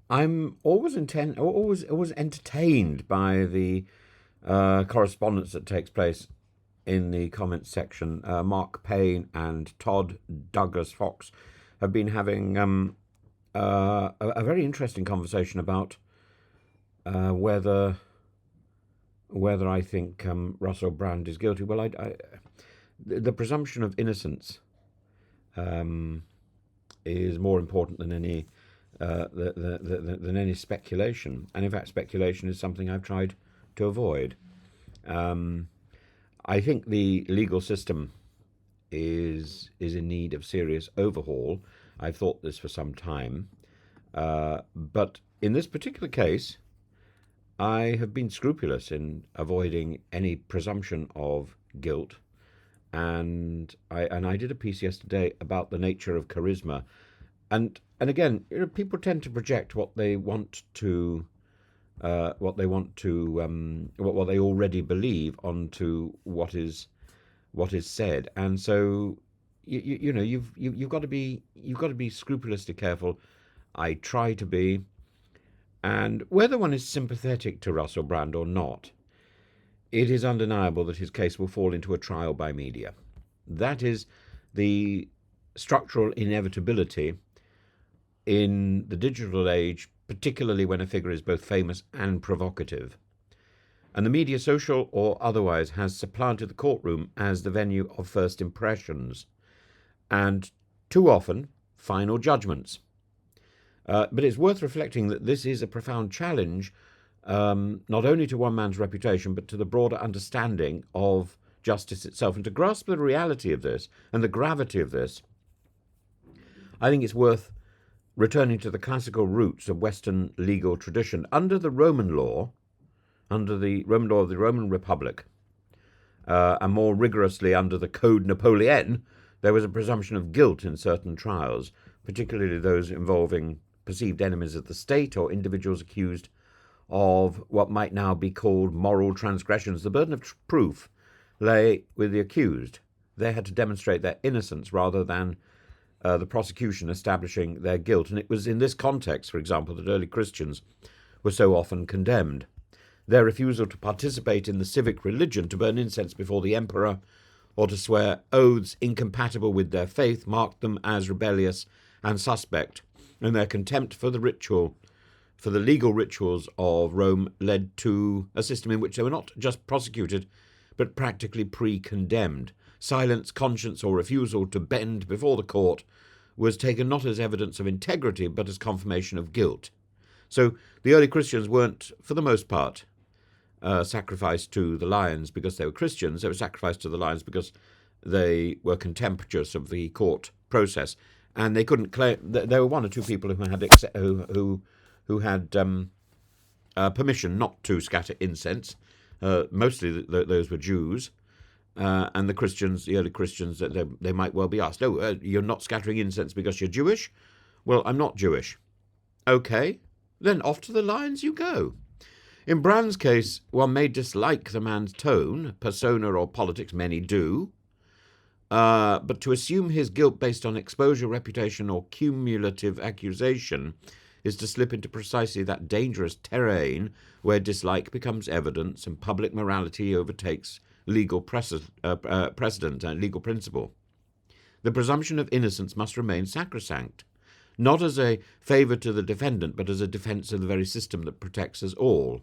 I'm always entertained by the correspondence that takes place in the comments section. Mark Payne and Todd Douglas Fox have been having a very interesting conversation about uh, whether whether I think Russell Brand is guilty. Well, the presumption of innocence um, is more important than any than any speculation, and in fact, speculation is something I've tried to avoid. Um, I think the legal system is in need of serious overhaul. I've thought this for some time, but in this particular case, I have been scrupulous in avoiding any presumption of guilt, and I did a piece yesterday about the nature of charisma, and again, people tend to project what they already believe onto what is said, and so you've got to be scrupulously careful. I try to be, and whether one is sympathetic to Russell Brand or not, it is undeniable that his case will fall into a trial by media. That is the structural inevitability in the digital age, particularly when a figure is both famous and provocative. And the media, social or otherwise, has supplanted the courtroom as the venue of first impressions and, too often, final judgments. But it's worth reflecting that this is a profound challenge, not only to one man's reputation, but to the broader understanding of justice itself. And to grasp the reality of this and the gravity of this, I think it's worth returning to the classical roots of Western legal tradition. Under the Roman law of the Roman Republic, and more rigorously under the Code Napoleon, there was a presumption of guilt in certain trials, particularly those involving perceived enemies of the state or individuals accused of what might now be called moral transgressions. The burden of proof lay with the accused. They had to demonstrate their innocence rather than the prosecution establishing their guilt. And it was in this context, for example, that early Christians were so often condemned. Their refusal to participate in the civic religion, to burn incense before the emperor, or to swear oaths incompatible with their faith marked them as rebellious and suspect, and their contempt for the legal rituals of Rome led to a system in which they were not just prosecuted, but practically pre-condemned. Silence, conscience, or refusal to bend before the court was taken not as evidence of integrity, but as confirmation of guilt. So the early Christians weren't, for the most part, sacrificed to the lions because they were Christians. They were sacrificed to the lions because they were contemptuous of the court process, and they couldn't claim. There were one or two people who had permission not to scatter incense. Mostly those were Jews, and the early Christians, they might well be asked, "Oh, you're not scattering incense because you're Jewish?" Well, I'm not Jewish. Okay, then off to the lions you go. In Brand's case, one may dislike the man's tone, persona, or politics. Many do. But to assume his guilt based on exposure, reputation, or cumulative accusation is to slip into precisely that dangerous terrain where dislike becomes evidence and public morality overtakes legal precedent and legal principle. The presumption of innocence must remain sacrosanct, not as a favour to the defendant, but as a defence of the very system that protects us all.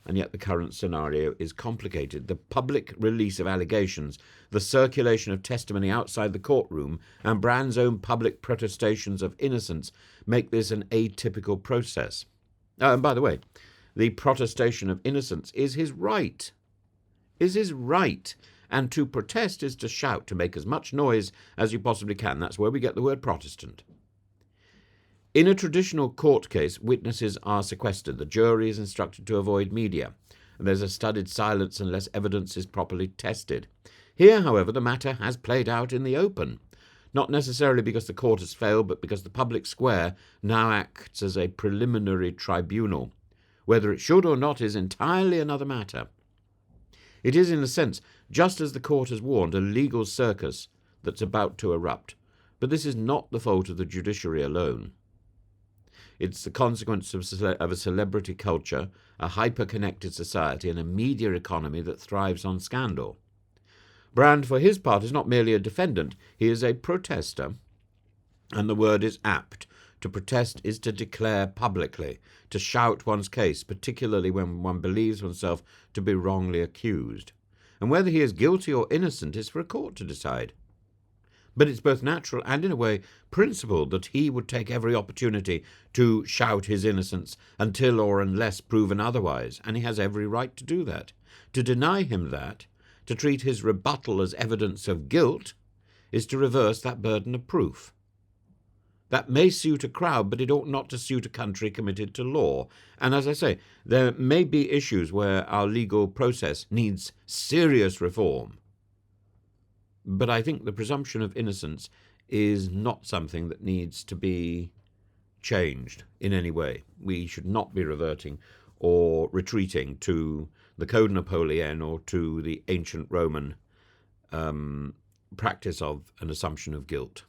And yet the current scenario is complicated. The public release of allegations, the circulation of testimony outside the courtroom, and Brand's own public protestations of innocence make this an atypical process. And by the way, the protestation of innocence is his right. And to protest is to shout, to make as much noise as you possibly can. That's where we get the word Protestant. In a traditional court case, witnesses are sequestered. The jury is instructed to avoid media, and there's a studied silence unless evidence is properly tested. Here, however, the matter has played out in the open, not necessarily because the court has failed, but because the public square now acts as a preliminary tribunal. Whether it should or not is entirely another matter. It is, in a sense, just as the court has warned, a legal circus that's about to erupt. But this is not the fault of the judiciary alone. It's the consequence of a celebrity culture, a hyper-connected society, and a media economy that thrives on scandal. Brand, for his part, is not merely a defendant, he is a protester, and the word is apt. To protest is to declare publicly, to shout one's case, particularly when one believes oneself to be wrongly accused. And whether he is guilty or innocent is for a court to decide. But it's both natural and, in a way, principled that he would take every opportunity to shout his innocence until or unless proven otherwise, and he has every right to do that. To deny him that, to treat his rebuttal as evidence of guilt, is to reverse that burden of proof. That may suit a crowd, but it ought not to suit a country committed to law. And as I say, there may be issues where our legal process needs serious reform. But I think the presumption of innocence is not something that needs to be changed in any way. We should not be reverting or retreating to the Code Napoleon or to the ancient Roman practice of an assumption of guilt.